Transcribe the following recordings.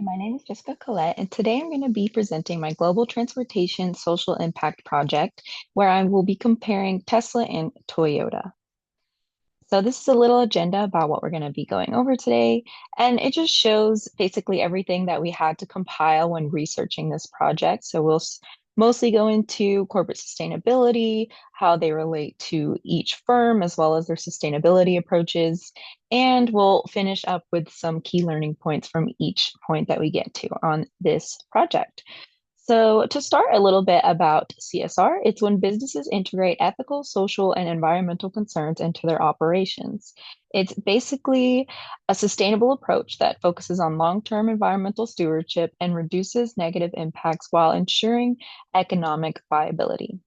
My name is Jessica Collett, and today I'm going to be presenting my Global Transportation Social Impact Project, where I will be comparing Tesla and Toyota. So this is a little agenda about what we're going to be going over today, and it just shows basically everything that we had to compile when researching this project. So we'll mostly go into corporate sustainability, how they relate to each firm, as well as their sustainability approaches, and we'll finish up with some key learning points from each point that we get to on this project. So, to start a little bit about CSR, it's when businesses integrate ethical, social, and environmental concerns into their operations. It's basically a sustainable approach that focuses on long-term environmental stewardship and reduces negative impacts while ensuring economic viability.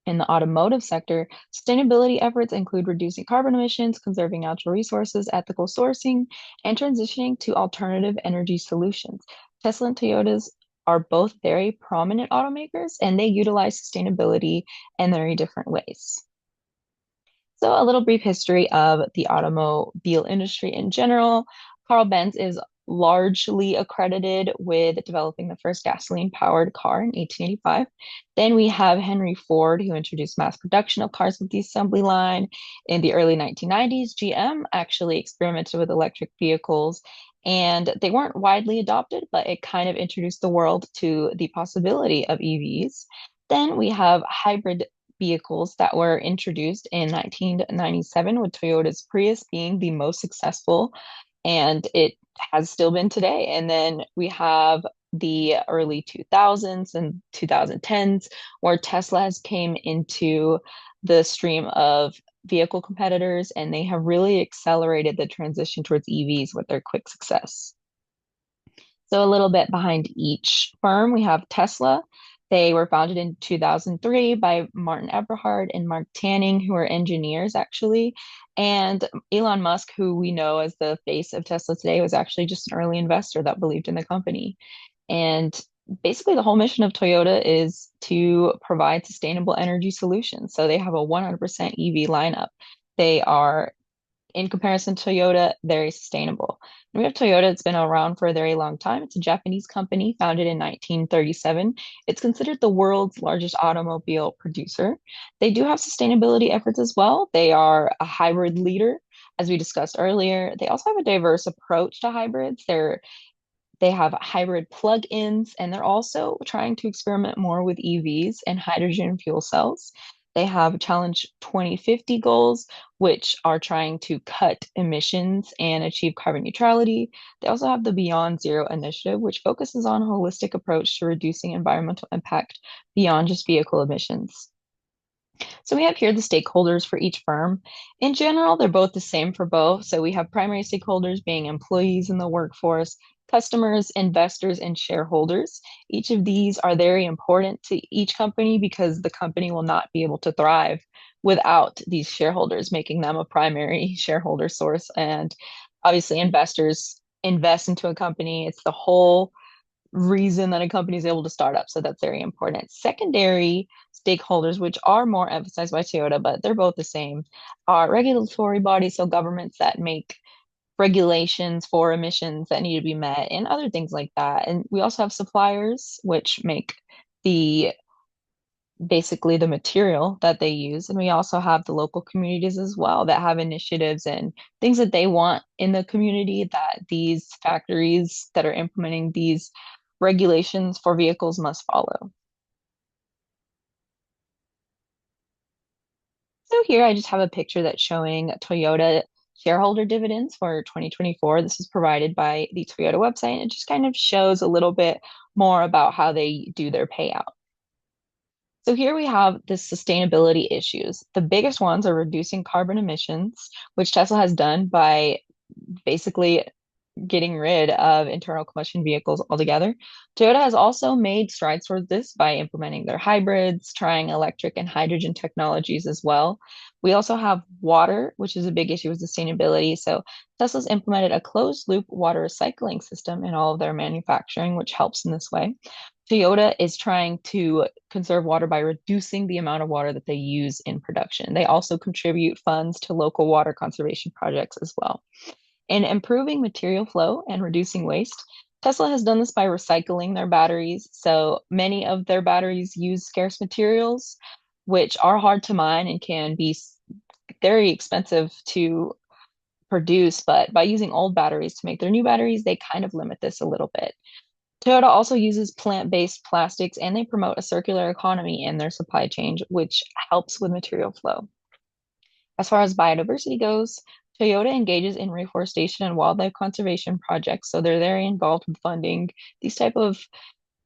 In the automotive sector, sustainability efforts include reducing carbon emissions, conserving natural resources, ethical sourcing, and transitioning to alternative energy solutions. Tesla and Toyota's are both very prominent automakers, and they utilize sustainability in very different ways. So, a little brief history of the automobile industry in general. Carl Benz is largely accredited with developing the first gasoline-powered car in 1885. Then we have Henry Ford, who introduced mass production of cars with the assembly line. In the early 1990s, GM actually experimented with electric vehicles, and they weren't widely adopted, but it kind of introduced the world to the possibility of EVs. Then we have hybrid vehicles that were introduced in 1997, with Toyota's Prius being the most successful, and it has still been today. And then we have the early 2000s and 2010s, where Tesla has came into the stream of vehicle competitors, and they have really accelerated the transition towards EVs with their quick success. So, a little bit behind each firm, we have Tesla. They were founded in 2003 by Martin Eberhard and Mark Tanning, who are engineers actually. And Elon Musk, who we know as the face of Tesla today, was actually just an early investor that believed in the company. And basically, the whole mission of Toyota is to provide sustainable energy solutions. So they have a 100% EV lineup. They are, in comparison to Toyota, very sustainable. And we have Toyota, it's been around for a very long time. It's a Japanese company founded in 1937. It's considered the world's largest automobile producer. They do have sustainability efforts as well. They are a hybrid leader, as we discussed earlier. They also have a diverse approach to hybrids. They have hybrid plug-ins, and they're also trying to experiment more with EVs and hydrogen fuel cells. They have Challenge 2050 goals, which are trying to cut emissions and achieve carbon neutrality. They also have the Beyond Zero initiative, which focuses on a holistic approach to reducing environmental impact beyond just vehicle emissions. So we have here the stakeholders for each firm. In general, they're both the same for both. So we have primary stakeholders being employees in the workforce, customers, investors, and shareholders. Each of these are very important to each company because the company will not be able to thrive without these shareholders, making them a primary shareholder source. And obviously, investors invest into a company. It's the whole reason that a company is able to start up. So that's very important. Secondary stakeholders, which are more emphasized by Toyota, but they're both the same, are regulatory bodies, so governments that make regulations for emissions that need to be met and other things like that. And we also have suppliers, which make the basically the material that they use. And we also have the local communities as well that have initiatives and things that they want in the community that these factories that are implementing these regulations for vehicles must follow. So here I just have a picture that's showing Toyota shareholder dividends for 2024. This is provided by the Toyota website, and it just kind of shows a little bit more about how they do their payout. So here we have the sustainability issues. The biggest ones are reducing carbon emissions, which Tesla has done by basically getting rid of internal combustion vehicles altogether. Toyota has also made strides towards this by implementing their hybrids, trying electric and hydrogen technologies as well. We also have water, which is a big issue with sustainability. So Tesla's implemented a closed loop water recycling system in all of their manufacturing, which helps in this way. Toyota is trying to conserve water by reducing the amount of water that they use in production. They also contribute funds to local water conservation projects as well. In improving material flow and reducing waste, Tesla has done this by recycling their batteries. So many of their batteries use scarce materials, which are hard to mine and can be very expensive to produce. But by using old batteries to make their new batteries, they kind of limit this a little bit. Toyota also uses plant-based plastics and they promote a circular economy in their supply chain, which helps with material flow. As far as biodiversity goes, Toyota engages in reforestation and wildlife conservation projects, so they're very involved with funding these type of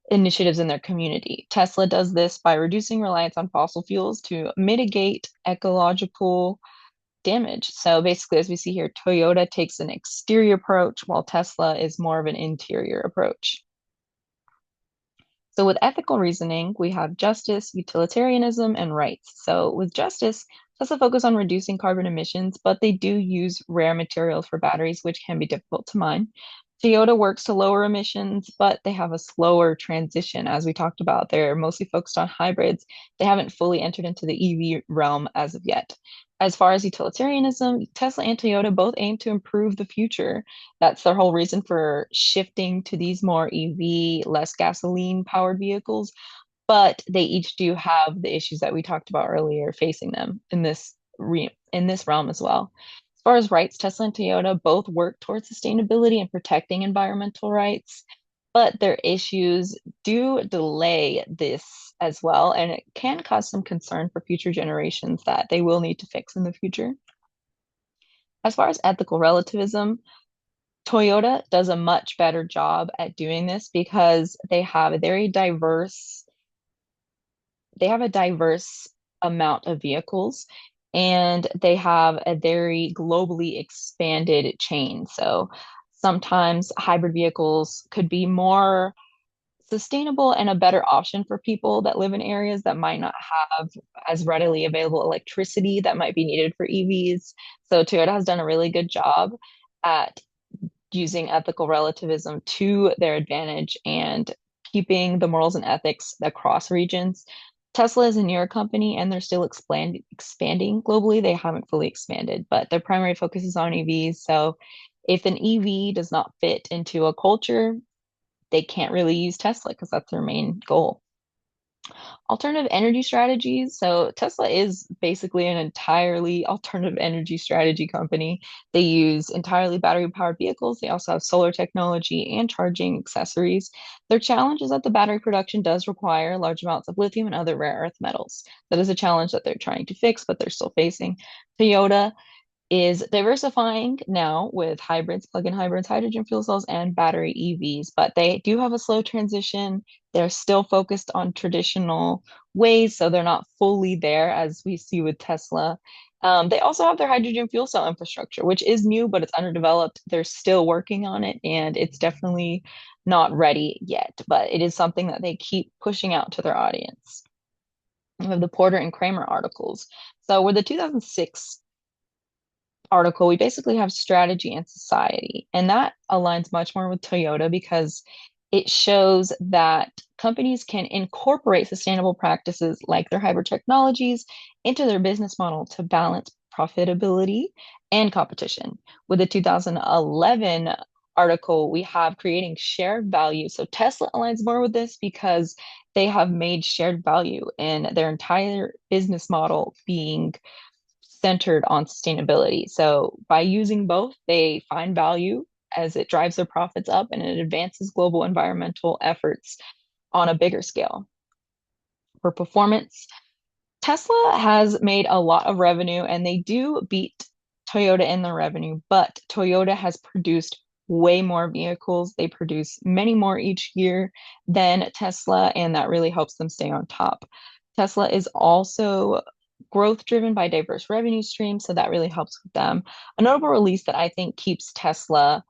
initiatives in their community. Tesla does this by reducing reliance on fossil fuels to mitigate ecological damage. So basically, as we see here, Toyota takes an exterior approach while Tesla is more of an interior approach. So with ethical reasoning, we have justice, utilitarianism, and rights. So with justice, Tesla focus on reducing carbon emissions, but they do use rare materials for batteries, which can be difficult to mine. Toyota works to lower emissions, but they have a slower transition. As we talked about, they're mostly focused on hybrids. They haven't fully entered into the EV realm as of yet. As far as utilitarianism, Tesla and Toyota both aim to improve the future. That's their whole reason for shifting to these more EV, less gasoline powered vehicles. But they each do have the issues that we talked about earlier facing them in in this realm as well. As far as rights, Tesla and Toyota both work towards sustainability and protecting environmental rights, but their issues do delay this as well, and it can cause some concern for future generations that they will need to fix in the future. As far as ethical relativism, Toyota does a much better job at doing this because they have a diverse amount of vehicles and they have a very globally expanded chain. So sometimes hybrid vehicles could be more sustainable and a better option for people that live in areas that might not have as readily available electricity that might be needed for EVs. So Toyota has done a really good job at using ethical relativism to their advantage and keeping the morals and ethics across regions. Tesla is a newer company and they're still expanding globally. They haven't fully expanded, but their primary focus is on EVs. So if an EV does not fit into a culture, they can't really use Tesla because that's their main goal. Alternative energy strategies. So Tesla is basically an entirely alternative energy strategy company. They use entirely battery powered vehicles. They also have solar technology and charging accessories. Their challenge is that the battery production does require large amounts of lithium and other rare earth metals. That is a challenge that they're trying to fix, but they're still facing. Toyota is diversifying now with hybrids, plug-in hybrids, hydrogen fuel cells, and battery EVs, but they do have a slow transition. They're still focused on traditional ways, so they're not fully there as we see with Tesla. They also have their hydrogen fuel cell infrastructure, which is new, but it's underdeveloped. They're still working on it, and it's definitely not ready yet, but it is something that they keep pushing out to their audience. We have the Porter and Kramer articles. So, where the 2006 article, we basically have strategy and society. And that aligns much more with Toyota because it shows that companies can incorporate sustainable practices like their hybrid technologies into their business model to balance profitability and competition. With the 2011 article, we have creating shared value. So Tesla aligns more with this because they have made shared value in their entire business model being centered on sustainability. So by using both, they find value as it drives their profits up and it advances global environmental efforts on a bigger scale. For performance, Tesla has made a lot of revenue and they do beat Toyota in the revenue, but Toyota has produced way more vehicles. They produce many more each year than Tesla, and that really helps them stay on top. Tesla is also growth driven by diverse revenue streams, so that really helps with them. A notable release that I think keeps Tesla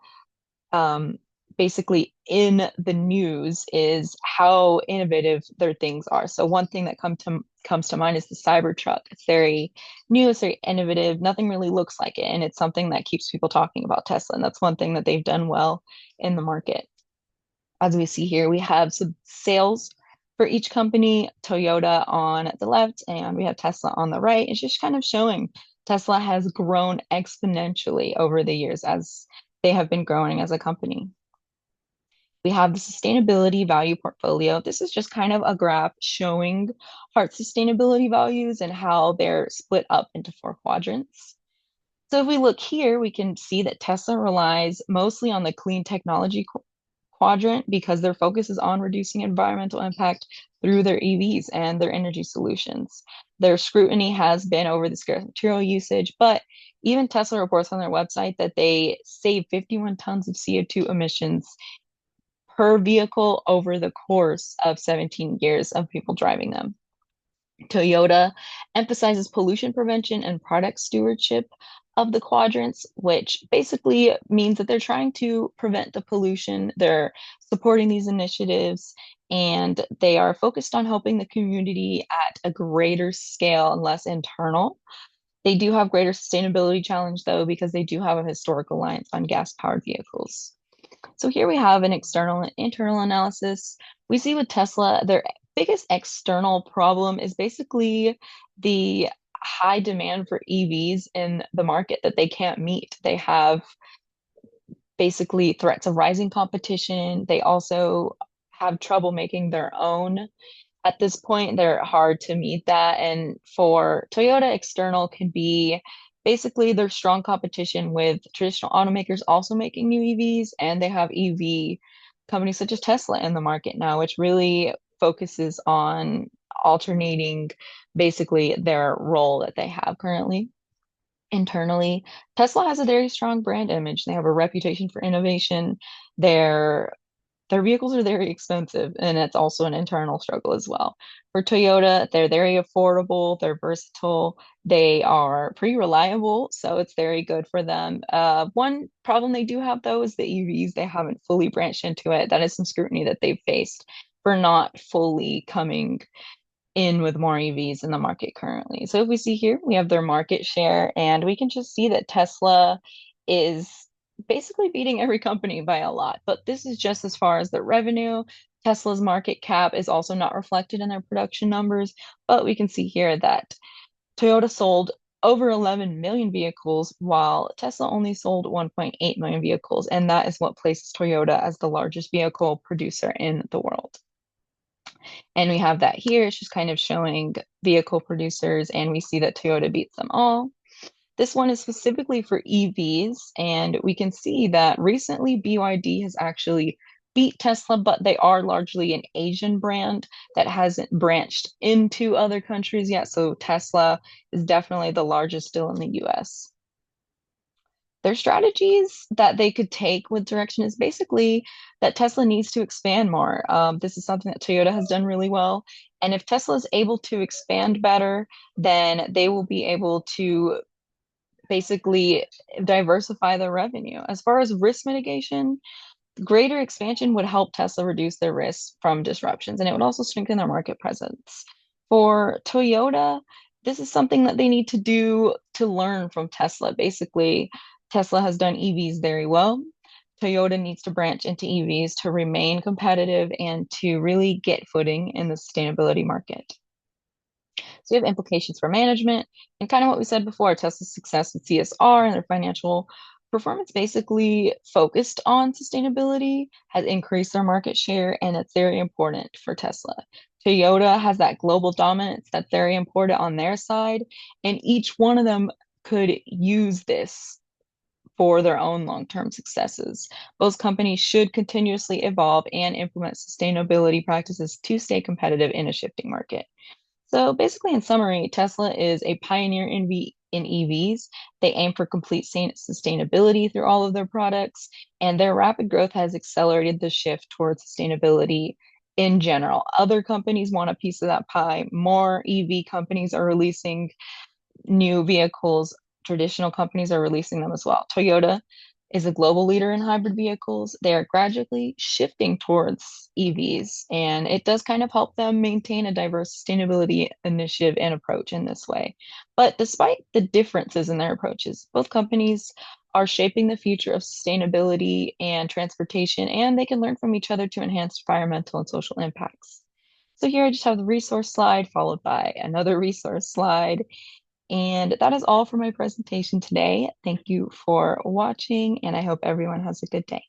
um, basically in the news is how innovative their things are. So one thing that comes to mind is the Cybertruck. It's very new, it's very innovative. Nothing really looks like it, and it's something that keeps people talking about Tesla. And that's one thing that they've done well in the market. As we see here, we have some sales for each company, Toyota on the left, and we have Tesla on the right. It's just kind of showing Tesla has grown exponentially over the years as they have been growing as a company. We have the sustainability value portfolio. This is just kind of a graph showing heart sustainability values and how they're split up into four quadrants. So if we look here, we can see that Tesla relies mostly on the clean technology quadrant because their focus is on reducing environmental impact through their EVs and their energy solutions. Their scrutiny has been over the scarce material usage, but even Tesla reports on their website that they save 51 tons of CO2 emissions per vehicle over the course of 17 years of people driving them. Toyota emphasizes pollution prevention and product stewardship of the quadrants, which basically means that they're trying to prevent the pollution. They're supporting these initiatives and they are focused on helping the community at a greater scale and less internal. They do have greater sustainability challenge though, because they do have a historic reliance on gas powered vehicles. So here we have an external and internal analysis. We see with Tesla, their biggest external problem is basically the high demand for EVs in the market that they can't meet. They have basically threats of rising competition. They also have trouble making their own. At this point, they're hard to meet that. And for Toyota, external can be basically their strong competition with traditional automakers also making new EVs, and they have EV companies such as Tesla in the market now, which really focuses on alternating basically their role that they have currently internally. Tesla has a very strong brand image. They have a reputation for innovation. Their their vehicles are very expensive, and it's also an internal struggle as well. For Toyota, they're very affordable, they're versatile, they are pretty reliable, so it's very good for them. One problem they do have though is the EVs. They haven't fully branched into it. That is some scrutiny that they've faced for not fully coming in with more EVs in the market currently. So if we see here, we have their market share, and we can just see that Tesla is basically beating every company by a lot. But this is just as far as the revenue. Tesla's market cap is also not reflected in their production numbers, but we can see here that Toyota sold over 11 million vehicles, while Tesla only sold 1.8 million vehicles. And that is what places Toyota as the largest vehicle producer in the world. And we have that here. It's just kind of showing vehicle producers, and we see that Toyota beats them all. This one is specifically for EVs, and we can see that recently BYD has actually beat Tesla, but they are largely an Asian brand that hasn't branched into other countries yet. So Tesla is definitely the largest still in the US. Their strategies that they could take with direction is basically that Tesla needs to expand more. This is something that Toyota has done really well. And if Tesla is able to expand better, then they will be able to basically diversify their revenue. As far as risk mitigation, greater expansion would help Tesla reduce their risks from disruptions, and it would also strengthen their market presence. For Toyota, this is something that they need to do to learn from Tesla. Basically, Tesla has done EVs very well. Toyota needs to branch into EVs to remain competitive and to really get footing in the sustainability market. So you have implications for management and kind of what we said before, Tesla's success with CSR and their financial performance basically focused on sustainability has increased their market share, and it's very important for Tesla. Toyota has that global dominance that's very important on their side, and each one of them could use this for their own long-term successes. Both companies should continuously evolve and implement sustainability practices to stay competitive in a shifting market. So basically, in summary, Tesla is a pioneer in EVs. They aim for complete sustainability through all of their products, and their rapid growth has accelerated the shift towards sustainability in general. Other companies want a piece of that pie. More EV companies are releasing new vehicles. Traditional companies are releasing them as well. Toyota is a global leader in hybrid vehicles. They are gradually shifting towards EVs, and it does kind of help them maintain a diverse sustainability initiative and approach in this way. But despite the differences in their approaches, both companies are shaping the future of sustainability and transportation, and they can learn from each other to enhance environmental and social impacts. So here I just have the resource slide followed by another resource slide, and that is all for my presentation today. Thank you for watching, and I hope everyone has a good day.